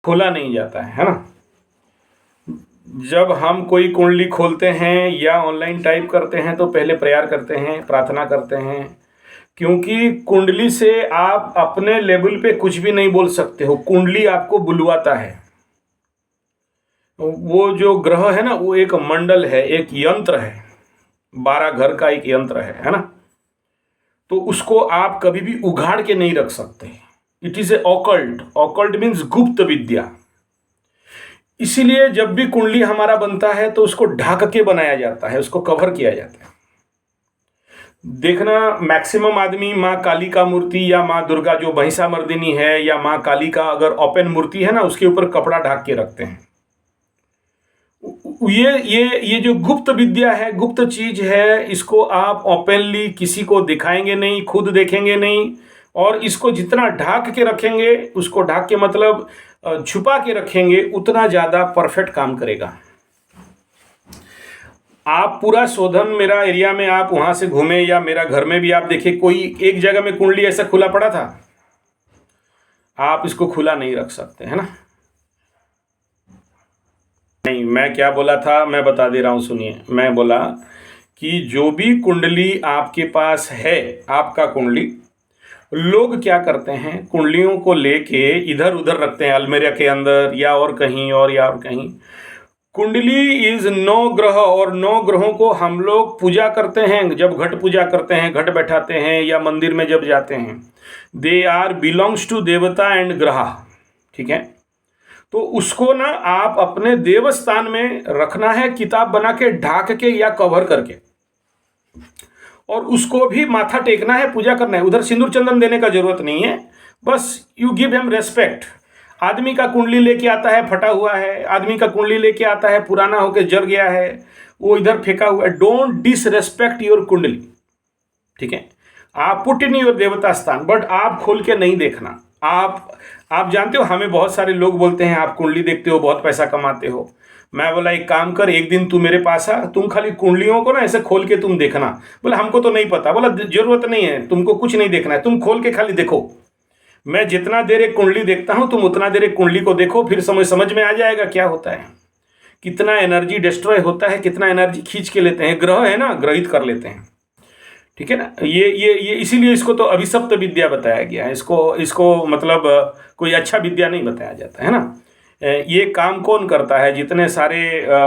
खोला नहीं जाता है ना। जब हम कोई कुंडली खोलते हैं या ऑनलाइन टाइप करते हैं तो पहले प्रेयर करते हैं, प्रार्थना करते हैं, क्योंकि कुंडली से आप अपने लेवल पे कुछ भी नहीं बोल सकते हो, कुंडली आपको बुलवाता है। वो जो ग्रह है ना, वो एक मंडल है, एक यंत्र है, 12 घर का एक यंत्र है ना। तो उसको आप कभी भी उघाड़ के नहीं रख सकते। It is a occult. Occult means गुप्त विद्या। इसीलिए जब भी कुंडली हमारा बनता है तो उसको ढक के बनाया जाता है, उसको कवर किया जाता है। देखना, मैक्सिमम आदमी माँ काली का मूर्ति या माँ दुर्गा जो महिषामर्दिनी है या माँ काली का अगर ओपन मूर्ति है ना, उसके ऊपर कपड़ा ढक के रखते हैं। ये जो गुप्त विद्या है, गुप्त चीज है, इसको आप ओपनली किसी को दिखाएंगे नहीं, खुद देखेंगे नहीं। और इसको जितना ढक के रखेंगे, उसको ढक के मतलब छुपा के रखेंगे, उतना ज्यादा परफेक्ट काम करेगा। आप पूरा शोधन मेरा एरिया में आप वहां से घूमे या मेरा घर में भी आप देखिए, कोई एक जगह में कुंडली ऐसा खुला पड़ा था, आप इसको खुला नहीं रख सकते, है ना। नहीं, मैं क्या बोला था मैं बता दे रहा हूं, सुनिए। मैं बोला कि जो भी कुंडली आपके पास है, आपका कुंडली, लोग क्या करते हैं, कुंडलियों को लेके इधर उधर रखते हैं, अलमीरा के अंदर या और कहीं और या और कहीं। कुंडली इज 9 ग्रह, और 9 ग्रहों को हम लोग पूजा करते हैं। जब घट पूजा करते हैं, घट बैठाते हैं या मंदिर में जब जाते हैं, दे आर बिलोंग्स टू देवता एंड ग्रह, ठीक है। तो उसको ना आप अपने देवस्थान में रखना है, किताब बना के ढाक के या कवर करके, और उसको भी माथा टेकना है, पूजा करना है। उधर सिंदूर चंदन देने का जरूरत नहीं है, बस यू गिव हिम रेस्पेक्ट। आदमी का कुंडली लेके आता है फटा हुआ है, आदमी का कुंडली लेके आता है पुराना होकर जल गया है, वो इधर फेंका हुआ है। डोंट डिसरेस्पेक्ट योर कुंडली, ठीक है। आप पुट इन योर देवता स्थान, बट आप खोल के नहीं देखना। आप जानते हो, हमें बहुत सारे लोग बोलते हैं आप कुंडली देखते हो, बहुत पैसा कमाते हो। मैं बोला एक काम कर, एक दिन तू मेरे पास आ, तुम खाली कुंडलियों को ना ऐसे खोल के तुम देखना। बोला हमको तो नहीं पता। बोला जरूरत नहीं है, तुमको कुछ नहीं देखना है, तुम खोल के खाली देखो। मैं जितना देर एक कुंडली देखता हूं, तुम उतना देर एक कुंडली को देखो, फिर समझ में आ जाएगा क्या होता है, कितना एनर्जी डिस्ट्रॉय होता है, कितना एनर्जी खींच के लेते हैं। ग्रह है ना, ग्रहित कर लेते हैं, ठीक है ना। ये इसीलिए इसको तो अभिशप्त विद्या बताया गया है। इसको मतलब कोई अच्छा विद्या नहीं बताया जाता है ना। ये काम कौन करता है? जितने सारे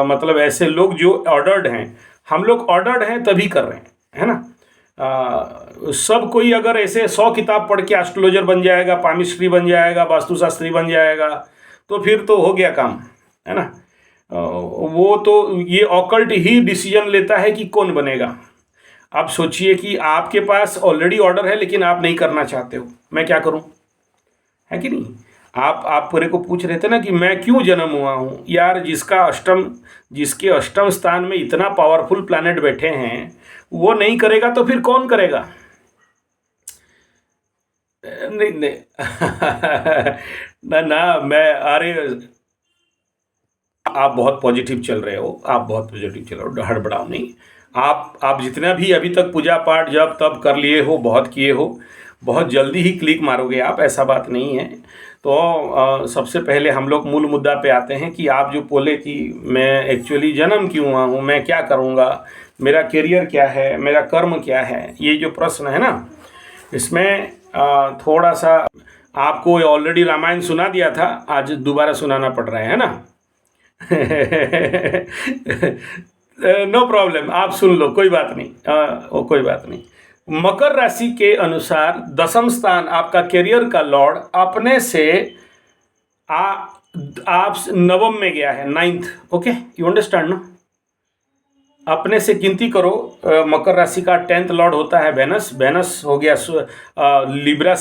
मतलब ऐसे लोग जो ऑर्डर्ड हैं, हम लोग ऑर्डर्ड हैं तभी कर रहे हैं, है ना। सब कोई अगर ऐसे 100 किताब पढ़ के एस्ट्रोलॉजर बन जाएगा, पामिस्ट्री बन जाएगा, वास्तुशास्त्री बन जाएगा, तो फिर तो हो गया काम, है ना। वो तो ये ऑकल्ट ही डिसीजन लेता है कि कौन बनेगा। आप सोचिए कि आपके पास ऑलरेडी ऑर्डर है, लेकिन आप नहीं करना चाहते हो, मैं क्या करूं, है कि नहीं। आप पूरे को पूछ रहे थे ना कि मैं क्यों जन्म हुआ हूं यार। जिसके अष्टम स्थान में इतना पावरफुल प्लैनेट बैठे हैं, वो नहीं करेगा तो फिर कौन करेगा? नहीं नहीं ना मैं, अरे आप बहुत पॉजिटिव चल रहे हो, आप बहुत पॉजिटिव चल रहे हो, हड़बड़ाओ नहीं। आप जितना भी अभी तक पूजा पाठ जब तब कर लिए हो, बहुत किए हो, बहुत जल्दी ही क्लिक मारोगे आप, ऐसा बात नहीं है। तो सबसे पहले हम लोग मूल मुद्दा पे आते हैं कि आप जो बोले कि मैं एक्चुअली जन्म क्यों हुआ हूँ, मैं क्या करूँगा, मेरा करियर क्या है, मेरा कर्म क्या है, ये जो प्रश्न है ना, इसमें थोड़ा सा आपको ऑलरेडी रामायण सुना दिया था, आज दोबारा सुनाना पड़ रहा है ना। नो प्रॉब्लम, आप सुन लो, कोई बात नहीं, कोई बात नहीं। मकर राशि के अनुसार 10वां स्थान आपका करियर का लॉर्ड अपने से आप नवम में गया है, 9th। ओके, यू अंडरस्टैंड ना। अपने से गिनती करो। मकर राशि का 10th लॉर्ड होता है वेनस। वेनस हो गया Libra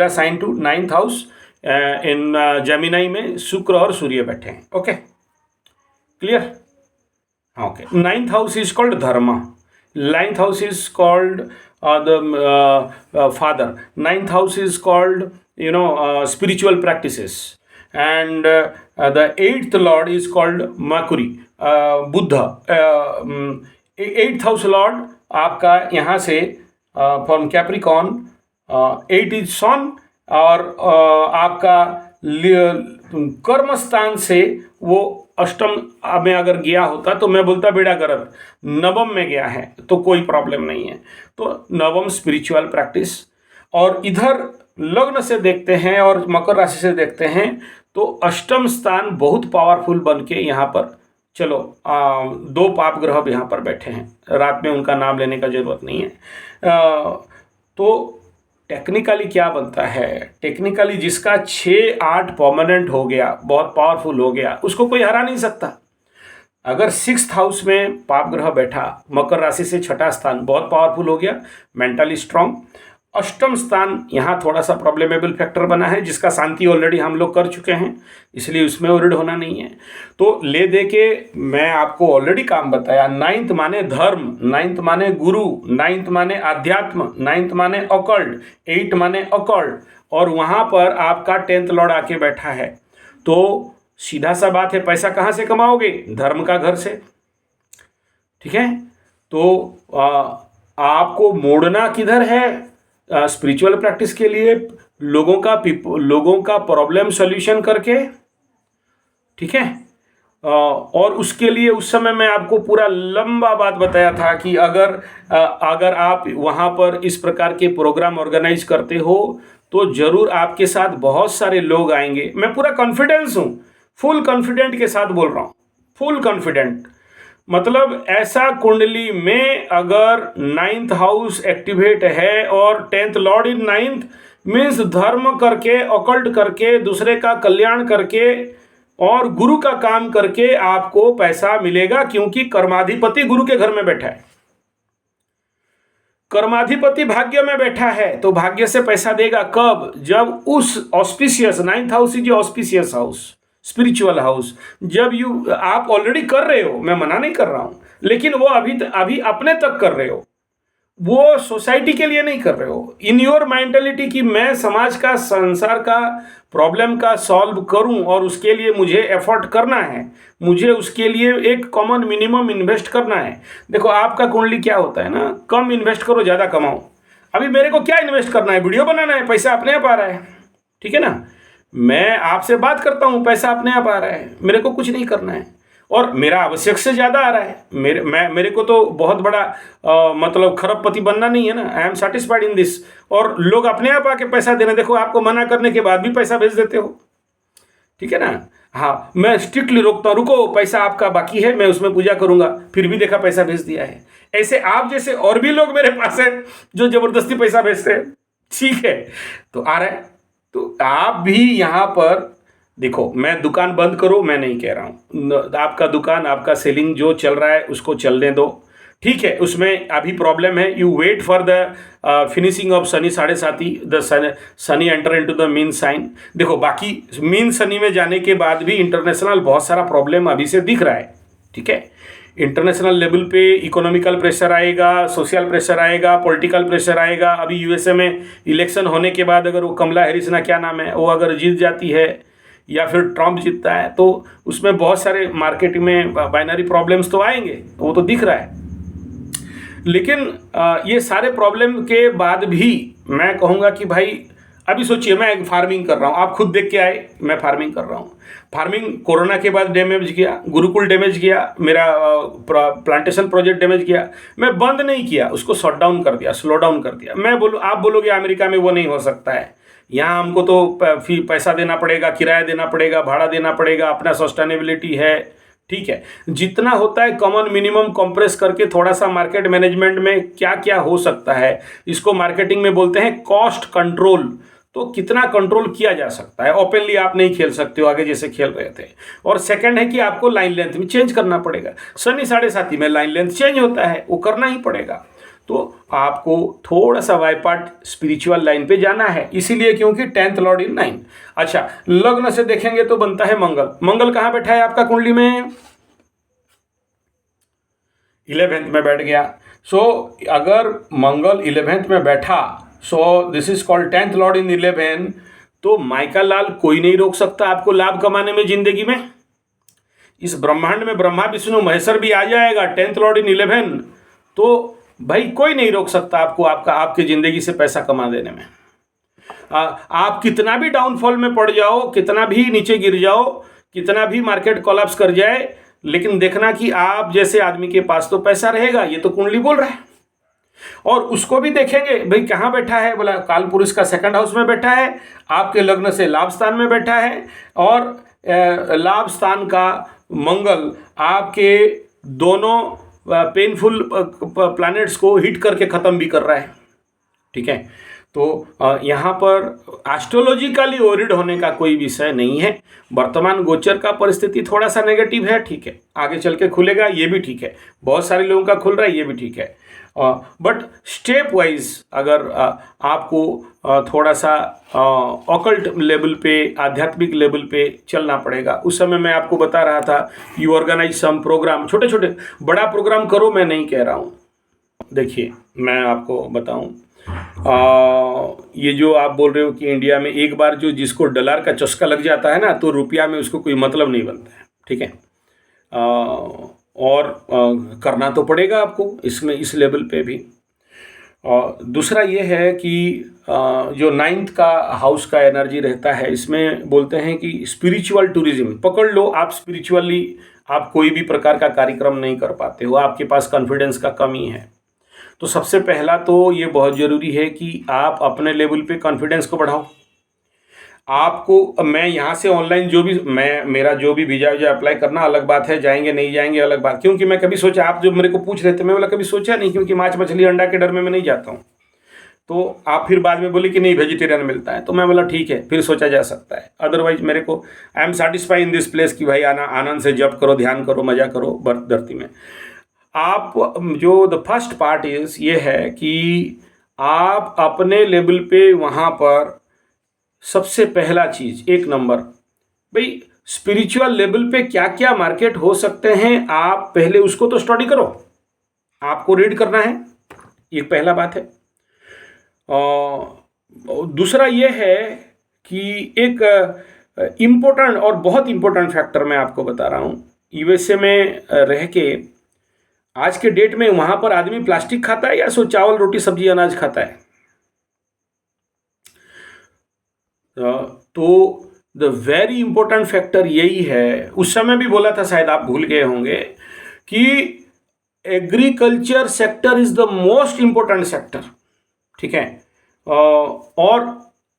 sign to 9th house in Gemini में शुक्र और सूर्य बैठे हैं। Okay, clear. Okay, 9th house is called धर्म, 9th house is called the father, 9th house is called spiritual practices, and the 8th lord is called Mercury, Buddha। 8th house lord आपका यहाँ से from Capricorn, 8 is Sun, और आपका कर्म स्थान से वो अष्टम में अगर गया होता तो मैं बोलता बेड़ा गर्क, नवम में गया है तो कोई प्रॉब्लम नहीं है। तो नवम स्पिरिचुअल प्रैक्टिस। और इधर लग्न से देखते हैं और मकर राशि से देखते हैं तो अष्टम स्थान बहुत पावरफुल बन के यहाँ पर, चलो दो पाप ग्रह भी यहाँ पर बैठे हैं, रात में उनका नाम लेने का जरूरत नहीं है। तो टेक्निकली क्या बनता है, टेक्निकली जिसका 6-8 परमानेंट हो गया, बहुत पावरफुल हो गया, उसको कोई हरा नहीं सकता। अगर 6th हाउस में पाप ग्रह बैठा, मकर राशि से छठा स्थान बहुत पावरफुल हो गया, मेंटली स्ट्रांग। अष्टम स्थान यहाँ थोड़ा सा प्रॉब्लमेबल फैक्टर बना है, जिसका शांति ऑलरेडी हम लोग कर चुके हैं, इसलिए उसमें वरीड होना नहीं है। तो ले दे के मैं आपको ऑलरेडी काम बताया। 9th माने धर्म, 9th माने गुरु, 9th माने आध्यात्म, 9th माने ऑकल्ट, 8 माने ऑकल्ट, और वहाँ पर आपका 10th लॉर्ड आके बैठा है। तो सीधा सा बात है, पैसा कहाँ से कमाओगे? धर्म का घर से। ठीक है, तो आपको मोड़ना किधर है? स्पिरिचुअल प्रैक्टिस के लिए लोगों का प्रॉब्लम सॉल्यूशन करके। ठीक है, और उसके लिए उस समय मैं आपको पूरा लंबा बात बताया था कि अगर आप वहाँ पर इस प्रकार के प्रोग्राम ऑर्गेनाइज करते हो तो ज़रूर आपके साथ बहुत सारे लोग आएंगे। मैं पूरा कॉन्फिडेंस हूँ, फुल कॉन्फिडेंट के साथ बोल रहा हूँ, फुल कॉन्फिडेंट। मतलब ऐसा कुंडली में अगर 9th हाउस एक्टिवेट है और 10th लॉर्ड इन 9th, मीन्स धर्म करके, ऑकल्ट करके, दूसरे का कल्याण करके और गुरु का काम करके आपको पैसा मिलेगा, क्योंकि कर्माधिपति गुरु के घर में बैठा है। कर्माधिपति भाग्य में बैठा है तो भाग्य से पैसा देगा कब? जब उस auspicious 9th house is auspicious house, spiritual house, जब आप ऑलरेडी कर रहे हो, मैं मना नहीं कर रहा हूं, लेकिन वो अभी अपने तक कर रहे हो, वो सोसाइटी के लिए नहीं कर रहे हो। इन योर मेंटेलिटी कि मैं समाज का, संसार का प्रॉब्लम का सॉल्व करूं और उसके लिए मुझे एफर्ट करना है, मुझे उसके लिए एक कॉमन मिनिमम इन्वेस्ट करना है। देखो आपका कुंडली क्या होता है ना, कम इन्वेस्ट करो ज़्यादा कमाओ। अभी मेरे को क्या इन्वेस्ट करना है? वीडियो बनाना है, पैसा अपने आप आ रहा है। ठीक है ना, मैं आपसे बात करता हूँ, पैसा अपने आप आ रहा है, मेरे को कुछ नहीं करना है, और मेरा आवश्यक से ज़्यादा आ रहा है। मेरे को तो बहुत बड़ा मतलब खरबपति बनना नहीं है ना। I am satisfied in this. और लोग अपने आप आके पैसा देना, देखो आपको मना करने के बाद भी पैसा भेज देते हो। ठीक है ना। हाँ, मैं स्ट्रिक्टली रोकता हूँ, रुको पैसा आपका बाकी है, मैं उसमें पूजा करूँगा, फिर भी देखा पैसा भेज दिया है। ऐसे आप जैसे और भी लोग मेरे पास है जो ज़बरदस्ती पैसा भेजते हैं। ठीक है, तो आ रहा है। तो आप भी यहाँ पर देखो, मैं दुकान बंद करो मैं नहीं कह रहा हूँ, आपका दुकान, आपका सेलिंग जो चल रहा है उसको चलने दो। ठीक है, उसमें अभी प्रॉब्लम है, you wait for the finishing of Shani 7.5, the Shani enter into the Meen sign. देखो बाकी मीन शनि में जाने के बाद भी इंटरनेशनल बहुत सारा प्रॉब्लम अभी से दिख रहा है। ठीक है, इंटरनेशनल लेवल पे इकोनॉमिकल प्रेशर आएगा, सोशल प्रेशर आएगा, पॉलिटिकल प्रेशर आएगा। अभी यूएसए में इलेक्शन होने के बाद अगर वो कमला हैरिस ना क्या नाम है, वो अगर जीत जाती है या फिर ट्रम्प जीतता है तो उसमें बहुत सारे मार्केट में बाइनरी प्रॉब्लम्स तो आएंगे, वो तो दिख रहा है। लेकिन ये सारे प्रॉब्लम के बाद भी मैं कहूँगा कि भाई अभी सोचिए, मैं फार्मिंग कर रहा हूँ, आप खुद देख के आए, मैं फार्मिंग कर रहा हूँ। फार्मिंग कोरोना के बाद डैमेज गया, गुरुकुल डैमेज गया, मेरा प्लांटेशन प्रोजेक्ट डैमेज गया। मैं बंद नहीं किया, उसको शट डाउन कर दिया, स्लो डाउन कर दिया। आप बोलोगे अमेरिका में वो नहीं हो सकता है, यहाँ हमको तो पैसा देना पड़ेगा, किराया देना पड़ेगा, भाड़ा देना पड़ेगा, अपना सस्टेनेबिलिटी है। ठीक है, जितना होता है कॉमन मिनिमम कंप्रेस करके थोड़ा सा मार्केट मैनेजमेंट में क्या क्या हो सकता है, इसको मार्केटिंग में बोलते हैं कॉस्ट कंट्रोल। तो कितना कंट्रोल किया जा सकता है, ओपनली आप नहीं खेल सकते हो आगे जैसे खेल रहे थे। और सेकंड है कि आपको लाइन लेंथ में चेंज करना पड़ेगा। शनि 7.5 में लाइन लेंथ चेंज होता है, वो करना ही पड़ेगा। तो आपको थोड़ा सा वाइपार्ट स्पिरिचुअल लाइन पे जाना है, इसीलिए क्योंकि 10th लॉर्ड इन 9। अच्छा, लग्न से देखेंगे तो बनता है मंगल। मंगल कहाँ बैठा है आपका कुंडली में? 11th में बैठ गया। सो अगर मंगल 11th में बैठा, so this is called 10th lord in 11। तो माइका लाल कोई नहीं रोक सकता आपको लाभ कमाने में जिंदगी में। इस ब्रह्मांड में ब्रह्मा विष्णु महेश्वर भी आ जाएगा, 10th लॉर्ड इन 11, तो भाई कोई नहीं रोक सकता आपको आपकी ज़िंदगी से पैसा कमा देने में। आप कितना भी डाउनफॉल में पड़ जाओ, कितना भी नीचे गिर जाओ, कितना भी मार्केट कोलैप्स कर जाए, लेकिन देखना कि आप जैसे आदमी के पास तो पैसा रहेगा, ये तो कुंडली बोल रहा है। और उसको भी देखेंगे भाई कहाँ बैठा है, बोला कालपुरुष का सेकंड हाउस में बैठा है, आपके लग्न से लाभ स्थान में बैठा है, और लाभ स्थान का मंगल आपके दोनों पेनफुल प्लैनेट्स को हिट करके ख़त्म भी कर रहा है। ठीक है, तो यहाँ पर एस्ट्रोलॉजिकली ओरिड होने का कोई विषय नहीं है। वर्तमान गोचर का परिस्थिति थोड़ा सा नेगेटिव है, ठीक है, आगे चल के खुलेगा, ये भी ठीक है, बहुत सारे लोगों का खुल रहा है, ये भी ठीक है। बट स्टेप वाइज अगर आपको थोड़ा सा ऑकल्ट लेवल पे, आध्यात्मिक लेवल पे चलना पड़ेगा। उस समय मैं आपको बता रहा था यू ऑर्गेनाइज सम प्रोग्राम, छोटे छोटे, बड़ा प्रोग्राम करो, मैं नहीं कह रहा हूँ। देखिए मैं आपको बताऊँ, ये जो आप बोल रहे हो कि इंडिया में एक बार जो जिसको डॉलर का चस्का लग जाता है ना, तो रुपया में उसको कोई मतलब नहीं बनता है। ठीक है, और करना तो पड़ेगा आपको इसमें, इस लेवल पे भी। और दूसरा ये है कि जो 9th का हाउस का एनर्जी रहता है, इसमें बोलते हैं कि स्पिरिचुअल टूरिज्म पकड़ लो। आप स्पिरिचुअली आप कोई भी प्रकार का कार्यक्रम नहीं कर पाते हो, आपके पास कॉन्फिडेंस का कमी है। तो सबसे पहला तो ये बहुत ज़रूरी है कि आप अपने लेवल पे कॉन्फिडेंस को बढ़ाओ। आपको मैं यहाँ से ऑनलाइन जो भी मेरा जो भी वीज़ा अप्लाई करना अलग बात है, जाएंगे नहीं जाएंगे अलग बात, क्योंकि मैं कभी सोचा, आप जो मेरे को पूछ रहे थे, मैं बोला कभी सोचा नहीं, क्योंकि मांस मछली अंडा के डर में मैं नहीं जाता हूँ। तो आप फिर बाद में बोले कि नहीं वेजिटेरियन मिलता है, तो मैं बोला ठीक है, फिर सोचा जा सकता है। अदरवाइज मेरे को I am satisfy in this place कि भाई आनंद से जप करो, ध्यान करो, मजा करो बर्थ धरती में। आप जो द फर्स्ट पार्ट इज ये है कि आप अपने लेवल पे वहाँ पर सबसे पहला चीज़, एक नंबर, भाई स्पिरिचुअल लेवल पे क्या क्या मार्केट हो सकते हैं, आप पहले उसको तो स्टडी करो, आपको रीड करना है, ये पहला बात है। दूसरा ये है कि एक इम्पोर्टेंट और बहुत इम्पोर्टेंट फैक्टर मैं आपको बता रहा हूँ, यूएसए में रह के आज के डेट में वहाँ पर आदमी प्लास्टिक खाता है या सो चावल रोटी सब्जी अनाज खाता है? तो द वेरी इंपॉर्टेंट फैक्टर यही है, उस समय भी बोला था, शायद आप भूल गए होंगे, कि agriculture sector is the most important sector. ठीक है, और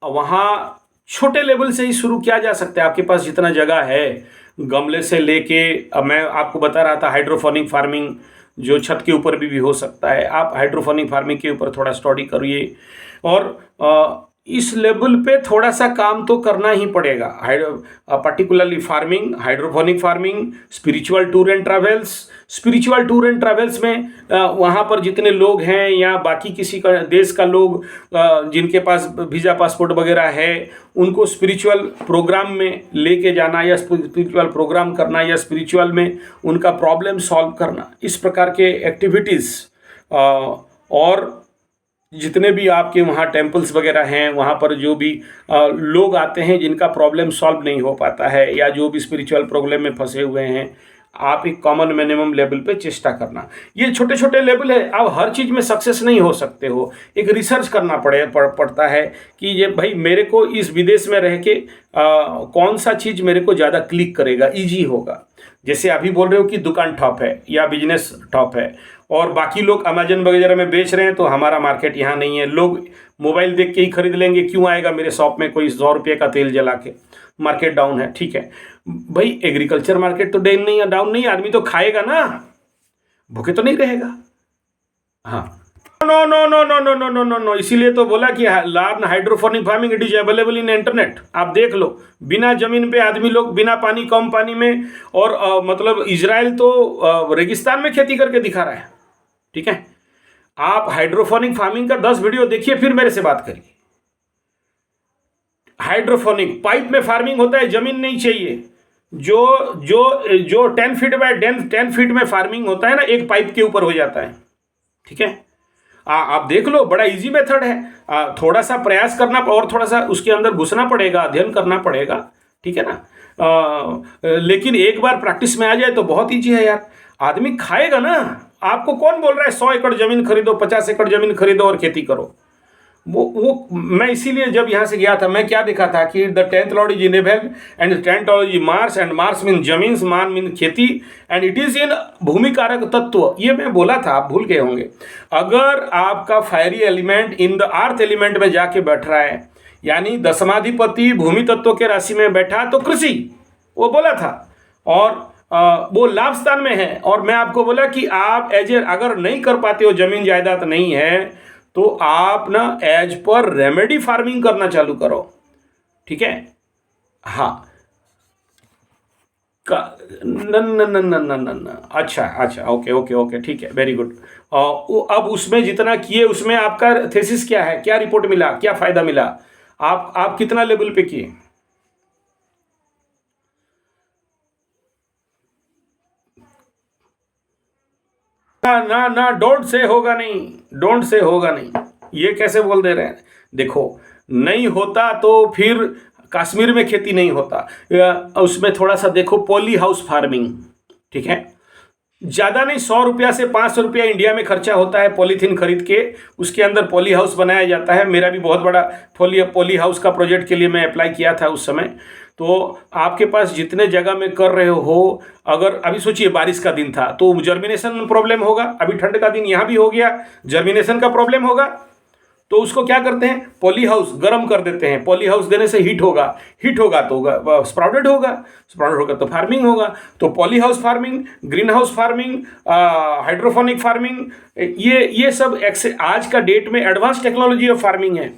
वहाँ छोटे लेवल से ही शुरू किया जा सकता है। आपके पास जितना जगह है, गमले से लेके, अब मैं आपको बता रहा था हाइड्रोफोनिक फार्मिंग जो छत के ऊपर भी हो सकता है, आप हाइड्रोफोनिक फार्मिंग के ऊपर थोड़ा स्टडी करिए। और इस लेवल पे थोड़ा सा काम तो करना ही पड़ेगा, particularly farming, hydroponic farming, spiritual tour and travels. Spiritual tour and travels में वहाँ पर जितने लोग हैं या बाकी किसी का देश का लोग जिनके पास वीज़ा पासपोर्ट वगैरह है, उनको स्पिरिचुअल प्रोग्राम में लेके जाना या स्पिरिचुअल प्रोग्राम करना या स्पिरिचुअल में उनका प्रॉब्लम सॉल्व करना, इस प्रकार के एक्टिविटीज़। और जितने भी आपके वहाँ टेम्पल्स वगैरह हैं, वहाँ पर जो भी लोग आते हैं जिनका प्रॉब्लम सॉल्व नहीं हो पाता है या जो भी स्पिरिचुअल प्रॉब्लम में फंसे हुए हैं, आप एक कॉमन मिनिमम लेवल पे चेष्टा करना। ये छोटे छोटे लेवल है, आप हर चीज़ में सक्सेस नहीं हो सकते हो, एक रिसर्च करना पड़ता है कि ये भाई मेरे को इस विदेश में रह के कौन सा चीज़ मेरे को ज़्यादा क्लिक करेगा, ईजी होगा। जैसे अभी बोल रहे हो कि दुकान टॉप है या बिजनेस टॉप है और बाकी लोग अमेजन वगैरह में बेच रहे हैं, तो हमारा मार्केट यहाँ नहीं है, लोग मोबाइल देख के ही खरीद लेंगे, क्यों आएगा मेरे शॉप में कोई 100 रुपये का तेल जला के, मार्केट डाउन है। ठीक है भाई, एग्रीकल्चर मार्केट तो डाउन नहीं, आदमी तो खाएगा ना, भूखे तो नहीं रहेगा। हाँ, no no no no no no no no no, इसीलिए तो बोला कि learn hydroponic farming, it is available in internet. आप देख लो, बिना जमीन पे आदमी लोग, बिना पानी, कम पानी में, और मतलब इजराइल तो रेगिस्तान में खेती करके दिखा रहा है। ठीक है, आप हाइड्रोफोनिक फार्मिंग का 10 वीडियो देखिए, फिर मेरे से बात करिए। हाइड्रोफोनिक पाइप में फार्मिंग होता है, जमीन नहीं चाहिए। जो जो जो 10 फीट बाय 10 फीट में फार्मिंग होता है ना, एक पाइप के ऊपर हो जाता है। ठीक है, आप देख लो, बड़ा इजी मेथड है। थोड़ा सा प्रयास करना और थोड़ा सा उसके अंदर घुसना पड़ेगा, अध्ययन करना पड़ेगा। ठीक है ना, लेकिन एक बार प्रैक्टिस में आ जाए तो बहुत ईजी है यार, आदमी खाएगा ना। आपको कौन बोल रहा है 100 एकड़ जमीन खरीदो, 50 एकड़ जमीन खरीदो और खेती करो? वो मैं इसीलिए जब यहाँ से गया था, मैं क्या देखा था कि the 10th Lord is enable and 10th Lord is Mars and Mars mean जमीन, मान मीन खेती एंड इट इज इन भूमि कारक तत्व। ये मैं बोला था, आप भूल गए होंगे। अगर आपका fiery element in the earth element में जाके बैठ रहा है, यानी दशमाधिपति भूमि तत्व के राशि में बैठा, तो कृषि वो बोला था, और वो लाभ स्थान में है। और मैं आपको बोला कि आप अगर नहीं कर पाते हो, जमीन जायदाद नहीं है, तो आप ना एज पर रेमेडी फार्मिंग करना चालू करो, ठीक है। हाँ, न न न न न न न अच्छा अच्छा, ओके ओके ओके, ठीक है, वेरी गुड। अब उसमें जितना किए, उसमें आपका थीसिस क्या है, क्या रिपोर्ट मिला, क्या फायदा मिला, आप कितना लेवल पे किए? ना ना ना, डोंट से होगा नहीं, डोंट से होगा नहीं, ये कैसे बोल दे रहे हैं? देखो, नहीं होता तो फिर कश्मीर में खेती नहीं होता। उसमें थोड़ा सा देखो, पॉली हाउस फार्मिंग, ठीक है। ज़्यादा नहीं, 100 रुपया से 500 रुपया इंडिया में खर्चा होता है पॉलीथीन खरीद के, उसके अंदर पॉली हाउस बनाया जाता है। मेरा भी बहुत बड़ा पॉली हाउस का प्रोजेक्ट के लिए मैं अप्लाई किया था उस समय। तो आपके पास जितने जगह में कर रहे हो, अगर अभी सोचिए बारिश का दिन था तो जर्मिनेशन प्रॉब्लम होगा, अभी ठंड का दिन यहाँ भी हो गया, जर्मिनेशन का प्रॉब्लम होगा। तो उसको क्या करते हैं, पॉली हाउस गर्म कर देते हैं। पॉली हाउस देने से हीट होगा, हीट होगा तो स्प्राउडेड होगा, स्प्राउडेड होगा तो फार्मिंग होगा। तो poly house farming, green house farming, hydroponic farming, ये सब आज का डेट में एडवांस टेक्नोलॉजी ऑफ फार्मिंग है।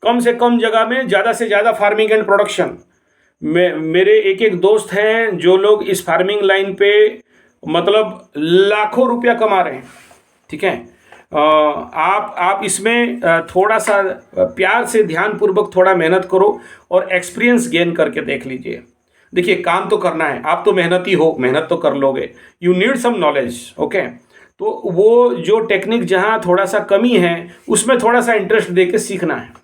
कम से कम जगह में ज़्यादा से ज़्यादा फार्मिंग एंड प्रोडक्शन। मेरे एक दोस्त हैं जो लोग इस फार्मिंग लाइन पे मतलब लाखों रुपया कमा रहे हैं, ठीक है। आप इसमें थोड़ा सा प्यार से, ध्यानपूर्वक थोड़ा मेहनत करो और एक्सपीरियंस गेन करके देख लीजिए। देखिए, काम तो करना है, आप तो मेहनती हो, मेहनत तो कर लोगे, you need some knowledge, okay. तो वो जो टेक्निक जहाँ थोड़ा सा कमी है, उसमें थोड़ा सा इंटरेस्ट दे के सीखना है।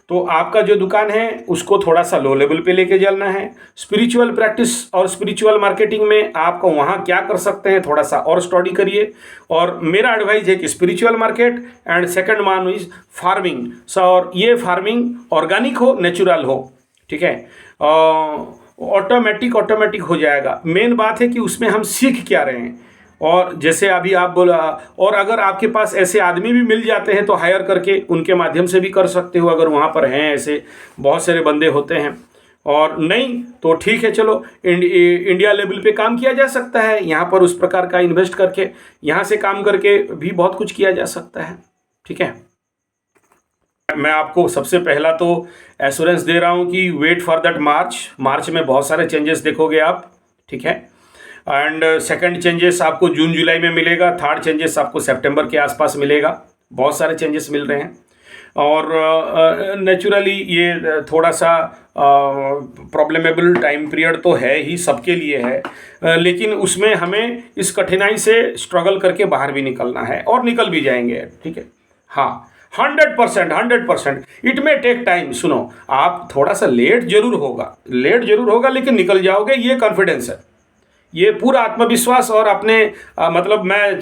तो आपका जो दुकान है उसको थोड़ा सा लो लेवल पे लेके चलना है। स्पिरिचुअल प्रैक्टिस और स्पिरिचुअल मार्केटिंग में आपको वहाँ क्या कर सकते हैं, थोड़ा सा और स्टडी करिए। और मेरा एडवाइस है कि spiritual market and second one is farming. और ये फार्मिंग ऑर्गेनिक हो, नेचुरल हो, ठीक है। ऑटोमेटिक हो जाएगा। मेन बात है कि उसमें हम सीख क्या रहे हैं। और जैसे अभी आप बोला, और अगर आपके पास ऐसे आदमी भी मिल जाते हैं तो हायर करके उनके माध्यम से भी कर सकते हो, अगर वहाँ पर हैं ऐसे बहुत सारे बंदे होते हैं। और नहीं तो ठीक है, चलो इंडिया लेवल पे काम किया जा सकता है, यहाँ पर उस प्रकार का इन्वेस्ट करके, यहाँ से काम करके भी बहुत कुछ किया जा सकता है, ठीक है। मैं आपको सबसे पहला तो एश्योरेंस दे रहा हूँ कि वेट फॉर दैट मार्च में बहुत सारे चेंजेस देखोगे आप, ठीक है। एंड सेकंड चेंजेस आपको जून जुलाई में मिलेगा, थर्ड चेंजेस आपको सितंबर के आसपास मिलेगा। बहुत सारे चेंजेस मिल रहे हैं। और नेचुरली ये थोड़ा सा प्रॉब्लमेबल टाइम पीरियड तो है ही, सबके लिए है, लेकिन उसमें हमें इस कठिनाई से स्ट्रगल करके बाहर भी निकलना है, और निकल भी जाएंगे, ठीक है। हाँ, 100%। It may take time. सुनो, आप थोड़ा सा लेट जरूर होगा, लेकिन निकल जाओगे, ये कॉन्फिडेंस है, ये पूरा आत्मविश्वास और अपने मतलब मैं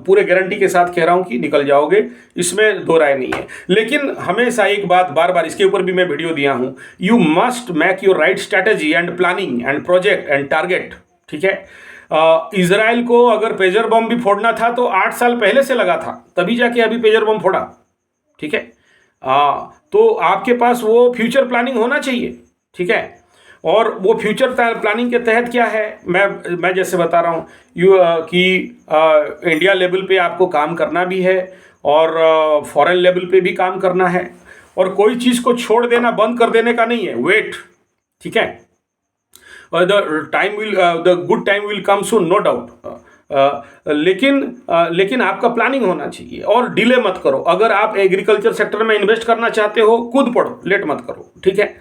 पूरे गारंटी के साथ कह रहा हूँ कि निकल जाओगे, इसमें दो राय नहीं है। लेकिन हमेशा एक बात, बार बार इसके ऊपर भी मैं वीडियो दिया हूँ, you must make your right strategy and planning and project and target, ठीक है। इजराइल को अगर पेजर बम भी फोड़ना था तो 8 साल पहले से लगा था, तभी जाके अभी पेजर बम फोड़ा, ठीक है। तो आपके पास वो फ्यूचर प्लानिंग होना चाहिए, ठीक है। और वो फ्यूचर प्लानिंग के तहत क्या है, मैं जैसे बता रहा हूँ कि इंडिया लेवल पे आपको काम करना भी है, और फॉरेन लेवल पे भी काम करना है, और कोई चीज़ को छोड़ देना, बंद कर देने का नहीं है, वेट, ठीक है। और the good time will come soon, no doubt. लेकिन आपका प्लानिंग होना चाहिए, और डिले मत करो। अगर आप एग्रीकल्चर सेक्टर में इन्वेस्ट करना चाहते हो, कूद पड़ो, लेट मत करो, ठीक है।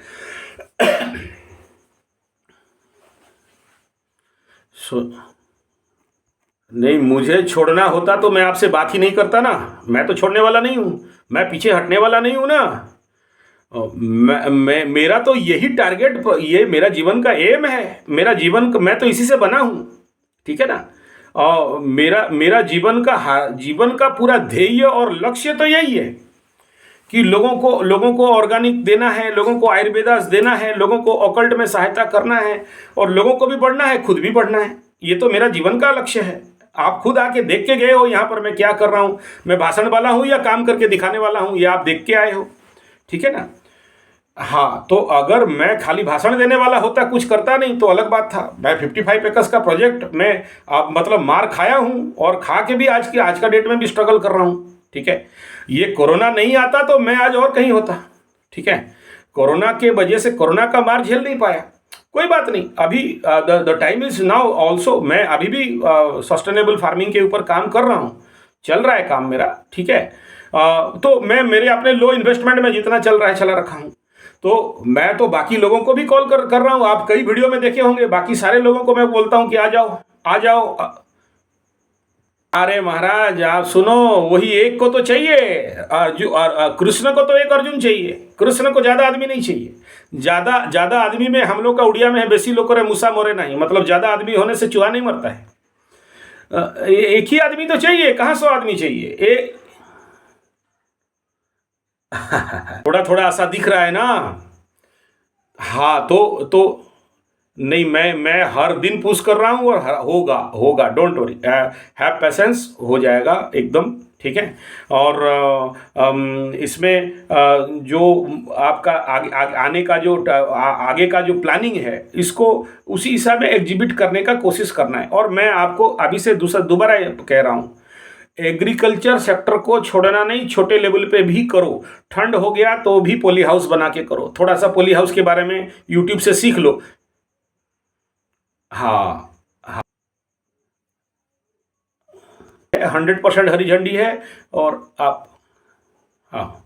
नहीं, मुझे छोड़ना होता तो मैं आपसे बात ही नहीं करता ना। मैं तो छोड़ने वाला नहीं हूँ, मैं पीछे हटने वाला नहीं हूँ ना। मेरा तो यही टारगेट, ये मेरा जीवन का एम है, मेरा जीवन, मैं तो इसी से बना हूँ, ठीक है ना। मेरा जीवन का पूरा ध्येय और लक्ष्य तो यही है कि लोगों को ऑर्गेनिक देना है, लोगों को आयुर्वेदास देना है, लोगों को ऑकल्ट में सहायता करना है, और लोगों को भी पढ़ना है, खुद भी पढ़ना है। ये तो मेरा जीवन का लक्ष्य है। आप खुद आके देख के गए हो यहाँ पर मैं क्या कर रहा हूँ, मैं भाषण वाला हूँ या काम करके दिखाने वाला हूँ, ये आप देख के आए हो, ठीक है ना। हाँ, तो अगर मैं खाली भाषण देने वाला होता, कुछ करता नहीं, तो अलग बात था। मैं 55 एकर्स का प्रोजेक्ट में मतलब मार खाया हूँ, और खा के भी आज का डेट में भी स्ट्रगल कर रहा हूँ, ठीक है। ये कोरोना नहीं आता तो मैं आज और कहीं होता, ठीक है। कोरोना के वजह से कोरोना का मार झेल नहीं पाया, कोई बात नहीं। अभी the time is now also. मैं अभी भी सस्टेनेबल फार्मिंग के ऊपर काम कर रहा हूँ, चल रहा है काम मेरा, ठीक है। तो मैं मेरे अपने लो इन्वेस्टमेंट में जितना चल रहा है चला रखा हूँ। तो मैं तो बाकी लोगों को भी कॉल कर रहा हूँ, आप कई वीडियो में देखे होंगे, बाकी सारे लोगों को मैं बोलता हूँ कि आ जाओ आ जाओ। अरे महाराज आप सुनो, वही एक को तो चाहिए, और कृष्ण को तो एक अर्जुन चाहिए, कृष्ण को ज़्यादा आदमी नहीं चाहिए। ज़्यादा आदमी में हम लोग का उड़िया में है, बेसी लोग करे मूसा मोरे नहीं, मतलब ज़्यादा आदमी होने से चूहा नहीं मरता है। एक ही आदमी तो चाहिए, कहाँ 100 आदमी चाहिए। थोड़ा थोड़ा ऐसा दिख रहा है ना। हाँ, तो नहीं, मैं हर दिन पुश कर रहा हूँ, और होगा होगा, डोंट वरी, हैव पेशेंस, हो जाएगा एकदम, ठीक है। और इसमें जो आपका आने का जो आगे का जो प्लानिंग है, इसको उसी हिसाब में एग्जिबिट करने का कोशिश करना है। और मैं आपको अभी से दोबारा कह रहा हूँ, एग्रीकल्चर सेक्टर को छोड़ना नहीं, छोटे लेवल पे भी करो। ठंड हो गया तो भी पॉली हाउस बना के करो, थोड़ा सा पॉली हाउस के बारे में यूट्यूब से सीख लो। हाँ, 100% हरी झंडी है। और आप, हाँ।